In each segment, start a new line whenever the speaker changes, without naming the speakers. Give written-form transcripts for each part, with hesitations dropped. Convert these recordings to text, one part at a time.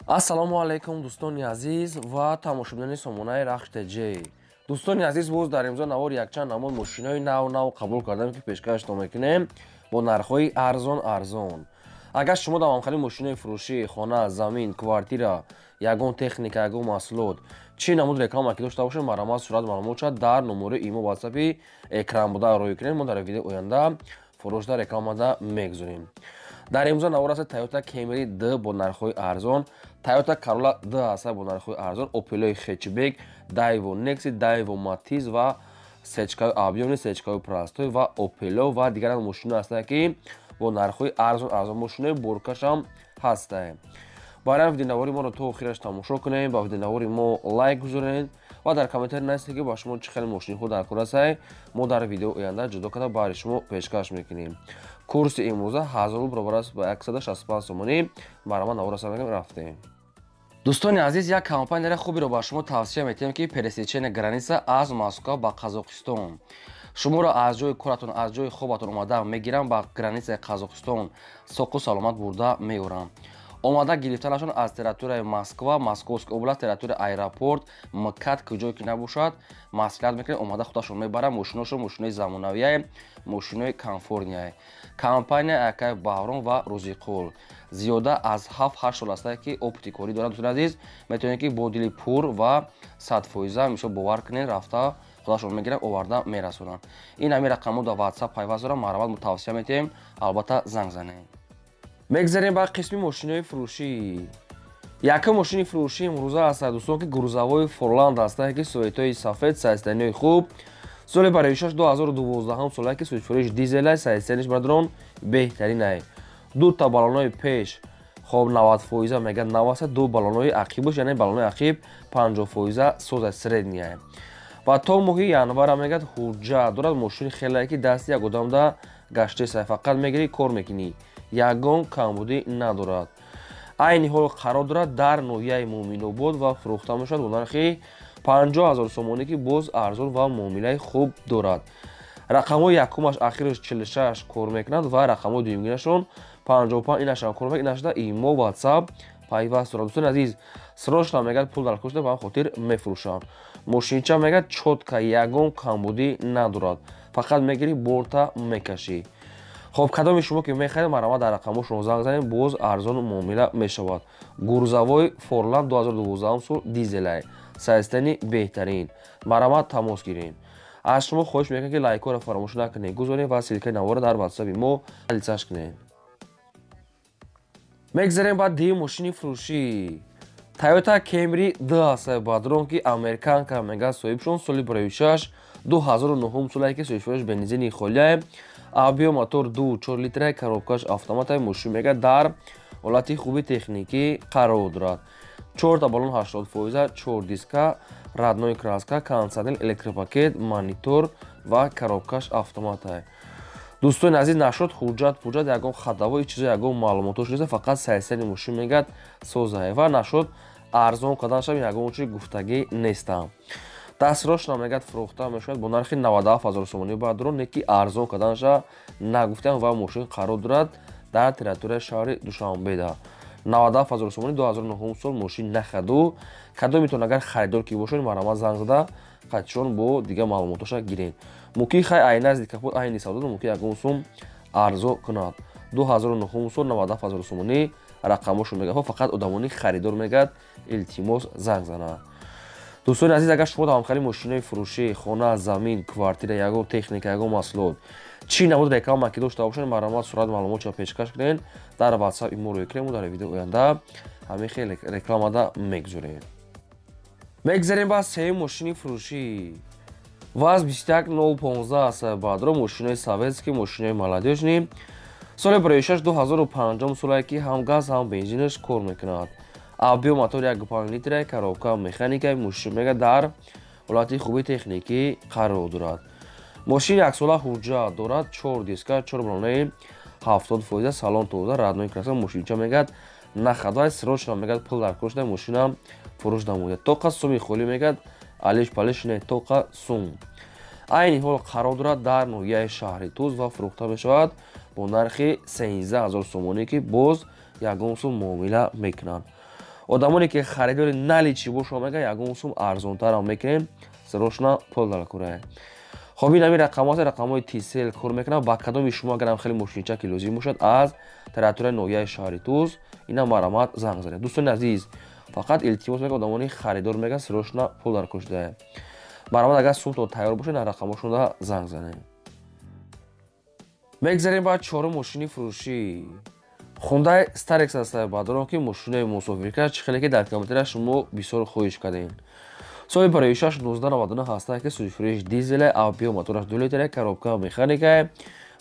ассалому алайкум дӯстони азиз ва тамошобинони сомонаи рахш J. дӯстони азиз, боз дар имзо навори якчанд намуд мошинои нав қабул кардам ки пешкаштон мекунем бо нархҳои арзон. агар шумо дар мамхали мошинои фурӯшӣ хона, замин, квартира, ягон техника, ягон маҳсулот чӣ намуд реклама ки дошта бошед, маромад сурат маълумот шуд дар номери имо ватсапи экран буда рӯй кунед. мо дар видеои оянда фурӯшда рекламада мегузорем. дар имзо навор аст Toyota Camry D бо нархҳои арзон, Toyota Corolla D аст бо нархҳои арзон, Opel Hatchback, Daewoo Nexi, Daewoo Matiz ва сечкаи объёми, сечкаи простой ва Opel ва дигар мошино ҳастанд ки бо нархҳои арзон мошинои боркашам ҳастанд. барои видеонавори моро то охираш тамошо кунед, ба видеонавори мо лайк гузоред ва дар комментари нависед ки ба шумо чӣ хеле мошиниҳо дар кор аст. мо дар видеои оянда ҷудо карда барои шумо пешкаш мекунем. курси имрӯза 1000 баробар аст ба 165 сомонӣ. маромад навор рафтем. дӯстони азиз, як компанияи хубиро ба шумо тавсия метиҳем ки пересечения граница аз Москва ба Қазоқистон. шуморо аз ҷои коратон, аз ҷои хобатон омада мегирам, ба границаи Қазоқистон соқу саломат бурда меорам. омада гирифтанашон аз территорияи Москва, Московская область, территорияи аэропорт, МКАД куҷое ки набошад, маслиҳат мекунем, омада худашон мебарам. мошиношон мошинои замонавияе, мошинои комфортнияе. компания Акай Баҳром ва Рӯзиқул зиёда аз 7-8 сол аст ки опити корӣ дорад. дӯстони азиз, метавонед ки бо дили пур ва 100% мисол бовар кунед, рафта худашон мегиранд, оварда мерасонанд. ин ҳамин рақамҳо дар WhatsApp пайваст дорам. маромад тавсия метиҳем, албатта занг занед. мегзарем ба қисми мошинои фурӯшӣ. якум мошини фурӯшӣ имрӯза аст дӯстон ки грузовои Форланд ҳастанд ки советҳои сафед, сайистаниҳои хуб. соли барои 2012 солае ки соитфурӯш дизелай, сайистаниш брадорон беҳтарин ай. ду та баллонои пеш хоб 90% мегӯяд 90, ду баллонои ақибаш, яъне баллонои ақиб 50% соза средния. ва то моҳи январ мегӯяд ҳуҷҷат дорад. мошини хелае ки дасти як одамда гаштесай, фақат мегирӣ кор мекунӣ, ягон камбудӣ надорад. айни ҳол қарор дорад дар ноҳияи Муъминобод ва фурӯхта мешавад бо нархи 50 000 сомонӣ ки боз арзон ва муомилаи хуб дорад. рақамҳои якумаш ахираш 46 кор мекунад ва рақамҳои дуюмгинашон 55 инашам кор мекунад. инашда имо WhatsApp пайваст дорад. дӯстони азиз, срочно мегӯяд пул дар кошта ба ҳамин хотир мефурӯшам. мошинча мегӯяд чотка, ягон камбудӣ надорад, фақат мегирӣ борта мекашӣ. хоб кадоми шумо ки мехаред, маромад дар рақамҳошон занг занед, боз арзон муомила мешавад. гурзавои Форланд 2012 сол дизелай, сайистани беҳтарин. маромад тамос гиред. аз шумо хоҳиш мекунем ки лайкҳоро фаромӯш накунед, гузоред ва силкаи навора дар WhatsApp мо лицаш кунед. мегзарем ба ди мошини фурӯшӣ. Toyota Camry D аст бадрон ки американка мегӯяд соҳибшон соли барои 2009 солае ки соҳибфурӯш бензини холияе, объём мотор 2.4 литраи, коробкаш автоматаи мошин мегӯяд дар ҳолати хуби техникӣ қарор дорад. 4 та баллон 80%, 4 диска, радной краска, кондитсионер, электропакет, монитор ва коробкаш автоматае. дӯстони азиз, нашуд ҳуҷҷат ягон хатаво чизо ягон маълумотош нест, фақат сайистани мошин мегӯяд созае ва нашуд арзон карданашам ягон чи гуфтагӣ нестам. дастрочно мегӯяд фурӯхта мешавад бо нархи 97 000 сомонӣ баъдро, не ки арзон карданаша нагуфтам ва мошин қарор дорад дар территорияи шаҳри Душанбеда. 97 000 сомонӣ 2009 сол мошин нахаду. кадомитон агар харидор ки бошед, маромад занг зада хатишон бо дигар маълумотоша гиред. мумкин хай ай назди капот айни савдо мумкин ягон сум арзо кунад. 2009 сол 97 000 сомонӣ рақамошо мегӯяд, фақат одамони харидор мегӯяд илтимос занг занад. дӯстони азиз, агар шумо дар мамхали мошинои фурӯшӣ, хона, замин, квартира, ягон техника, ягон маҳсулот чӣ намуд реклама ки дошта бошед, маромад сурат маълумотро пешкаш кунед, дар WhatsApp имо рӯй кунед. мо дар видеои оянда ҳамин хел рекламада мегузорем. мегзарем ба сеюм мошини фурӯшӣ. ВАЗ 21015 аст баъдро мошинои советский, мошинои молодежни. соли барои 2005 солае ки ҳам газ ҳам бензинаш кор мекунад. объём мотор 1.5 литраи, коробка механикаи, мошин мегӯяд дар ҳолати хуби техникӣ қарор дорад. мошин яксола ҳуҷҷат дорад, 4 диска, 4 баллонаи 70%, салон тоза, радной краска, мошинча мегӯяд нахадвай, срочно мегӯяд пул дар кошта мошинам фурӯш намояд. тоқа суми холӣ мегӯяд алиш палиш не тоқа сум. айни ҳол қарор дорад дар ноҳияи шаҳри Туз ва фурӯхта мешавад бо нархи 13 000 сомонӣ ки боз ягон сум муомила мекунанд. одамоне ки харидори наличи боша мега ягон сум арзонтарам мекунем срочно пул далакурае. خب این همین رقم‌های تیسل کار میکنه با کدوم شما اگر خیلی ماشینچکی لازم باشد از تراتور نویای شهری توز اینا مرامت زنگ زنید. دوستان عزیز فقط التماس میکنم آدمانی خریدار میگن سروشنا پول در کشته مرامت اگر سوم تیار باشه نه رقمشون را زنگ زنید. میگذاریم بعد چهارم ماشینی فروشی خوندای استارکس است بعدون که ماشین مسافری کرد خیلی که در کامپیوتر شما بسیار خویش کردین. соли барои 6-1999 ҳастае ки сӯзишфурӯш дизеле авбио мотораш 2 литре коробка механикае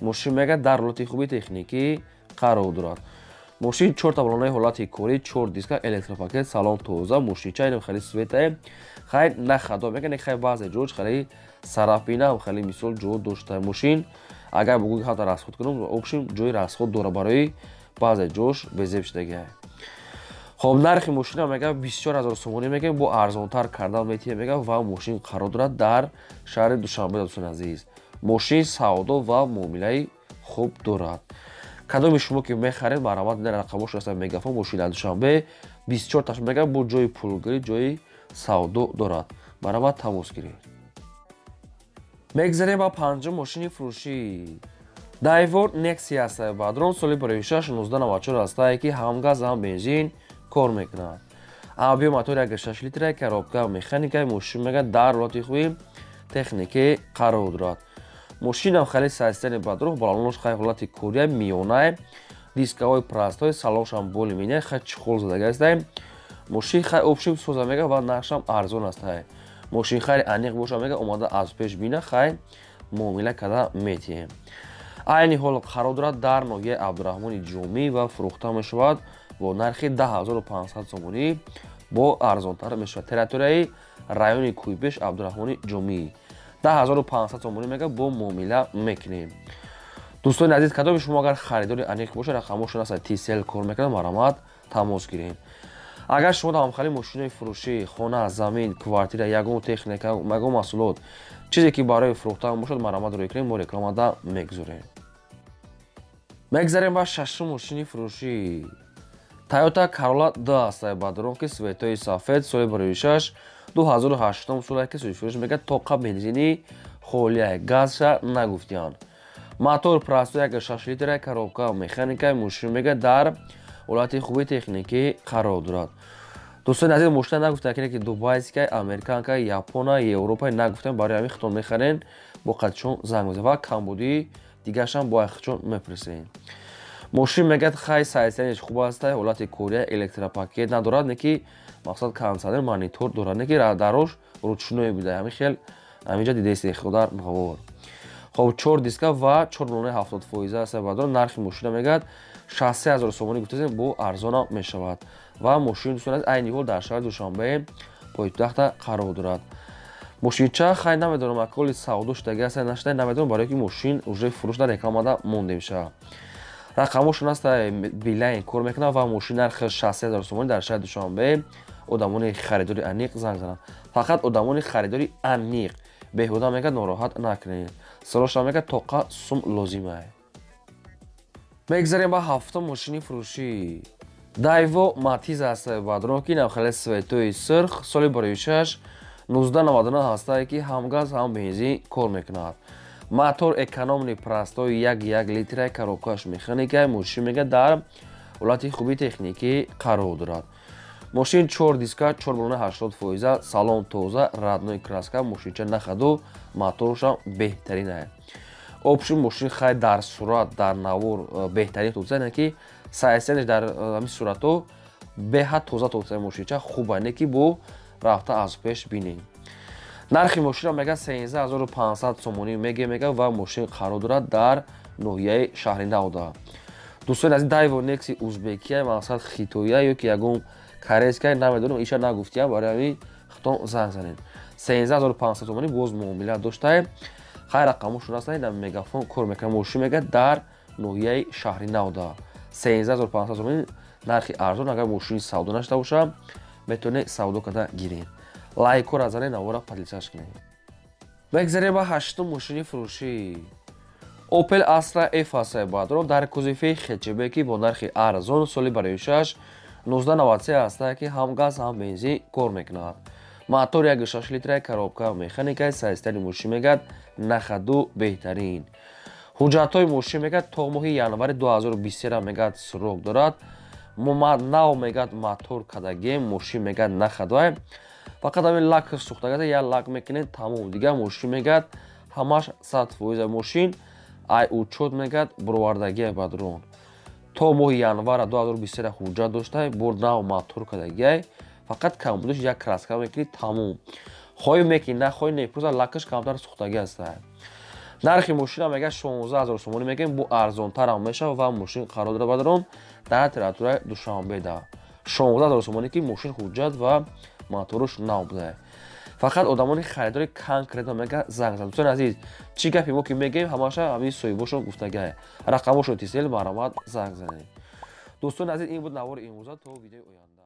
мошин мега дар ҳолати хуби техникӣ қарор дорад. мошин 4 таблонаи ҳолати корӣ 4 диска электропакет салон тоза мошинча инам хеле светае хай нахадо мекане хай баъзе ҷош хеле сарафина хеле мисол ҷо доштае мошин агар бугӯ ҳата расход кунам обшим ҷои расход дора барои баъзе ҷош безеб шудагае. خب نرخ ماشین میگه 24000 سومونی میگه با ارزانتر کردن میتونه میگه و ماشین قرار دارد در شهر دوشنبه. دوستان عزیز ماشین سودا و معامله خوب دارد. کدام شما که میخرید مرامت در رقمش هست میگه ماشین دوشنبه 24 تاش میگه با جای پولگیری جای سودا دارد. مرامت تماس گیرید. میگذاریم با پنجم ماشین فروشی دایور نکسی است. بعدون سالی برای 1994 است که هم گاز هم بنزین کار میکنند. авбио мотори агар 6 литра коробка механика мошин мега дар ҳолати хуби техникӣ қарор дорад. мошинам хеле сайстани бадрух балонош хай ҳолати кория миёнае дискаҳои пластҳои салоншам боли мине хай чихол задага аст. мошин хай обшим соза мега ва нақшам арзон аст. мошин хайри аниқ боша мега омада аз пеш бина хай муомила карда метиҳем. айни ҳол қарор дорад дар ноҳияи абдураҳмони ҷомӣ ва фурӯхта мешавад با نرخ 10500 سومونی با ارزانتر میشه. تریتوریای رایون کویبش عبدالرحمانی جمعی 10500 سومونی میگه با معامله میکنیم. دوستان عزیز کدام شما اگر خریداری انیق باشه رقمشون هست تیسل کار میکنه مرامت تماس گیرین. اگر شما در خیلی ماشین فروشی خانه زمین کوارتیر یگون تکنیکا مگو محصولات چیزی که برای فروختن باشد مرامت روی کنیم ما رکلام دا میگذاریم. میگذاریم با ششم ماشین فروشی Toyota Corolla 2 است. بعدون که سویتای سفید سال برای 6 2008 سال که سویفروش میگه توقع بنزینی خولیه گازش نگفتیان. موتور پراستو 6 لیتر коробка مکانیکای ماشین میگه در حالت خوبی تکنیکی قرار دارد. دوستان عزیز مشتری نگفته که دبی است که امریکا که ژاپن اروپا نگفتن برای همین خطون میخرن با خودشون زنگ میزنن و کمبودی دیگه شون با خودشون میپرسین. ماشین میگه خیلی سایزش خوب است. حالت کوریا الکتروپاکت ندارد نکی مقصد کانسادر مانیتور دارد نکی داروش روچنوی بوده همین خیلی همینجا دیده است خودار مخابر. خب 4 دیسکا و 4.70% است. بعدون نرخ ماشین میگه 60000 سومونی گفتیم با ارزان میشود و ماشین دوستان عینی حال در شهر دوشنبه پایتخت قرار دارد. ماشین چه خیلی نمیدونم اکل سوداش دیگه است نشده نمیدونم برای که ماشین уже فروش در رکامادا مونده میشه. رقمشون است بیلین کار میکنه و ماشین نرخ 60000 سومونی در شهر دوشنبه آدمون خریداری انیق زنگ زنن. فقط آدمون خریداری انیق بهودا میگه ناراحت نکنید. سراش میگه توقع سوم لازمه. میگذاریم با هفتم ماشین فروشی دایو ماتیز است. بعدون که نخل سویتوی سرخ سال برای 6 1999 هسته که هم گاز هم بنزین کار میکند. موتور اکونومی پراستو 1 لیتر коробкаш مکانیکای ماشین میگه در حالت خوبی تکنیکی قرار دارد. ماشین 4 دیسکا 4.80% салон тоза родной краска мошинча нахаду моторш беҳтарин аст. опшин мошин хай дар сурат дар навор беҳтарин тоза ки сайсенш дар ҳамин сурату беҳад тоза тоза мошинча хуба не ки бо рафта аз пеш бинем. нархи мошина мега 13500 сомонӣ мега ва мошин қарор дорад дар ноҳияи шаҳри Навда. дӯстони азиз Daewoo Nexi узбекия мақсад хитоя ё ки ягон корейская намедонам иша нагуфтия барои ҳамин хитон занг занед. 13500 сомонӣ боз муомила доштае. хай рақамошон аст дар мегафон кор мекунад. мошин мега дар ноҳияи шаҳри Навда. 13500 сомонӣ нархи арзон. агар мошини савдо нашуда боша метавонед савдо карда гиред. лайко разане навора подлицаш кинед. мегзарем ба ҳаштум мошини фурӯшӣ Opel Astra F аст. баъдро дар кузофи хчб ки бо нархи арзон соли барои 6 1993 ҳастае ки ҳам газ ҳам бензин кор мекунад. Мотор 1.6 литраи коробка механикаи сайстани мошин мегӯяд нахаду беҳтарин. ҳуҷҷатҳои мошин мегӯяд то моҳи январи 2023 мегӯяд срок дорад. нав мегӯяд мотор кадагем, мошин мегӯяд нахадвай. Фақат ҳамин лакш сӯхтагада як лак мекунед тамом. Дигар мошин мегӯяд ҳамаш 100% мошин ай учёт мегӯяд бировардагия ба дрон. То моҳи январ 2023 ҳуҷҷат доштаи бо нав мотор кадагиай. Фақат камбудаш як краска мекунед тамом. хоҳӣ мекунед нахоҳӣ непурса лакш камтар сӯхтагӣ астае. нархи мошина мегӯяд 16 000 сомонӣ мегӯем, бо арзонтарам мешава ва мошин қарор дорад ба дрон дар территорияи Душанбеда. 16 000 сомонӣ ки мошин ҳуҷҷат ва моторуш нав будае. Фақат одамони харидори конкретно мегӯяд занг зан. Дӯстони азиз, чӣ гапи мо ки мегӯем ҳамаша ҳамин соҳибошон гуфтагиае. Рақамошон тисел маромад занг занед. Дӯстони азиз, ин буд навори имрӯза. То видеои оянда.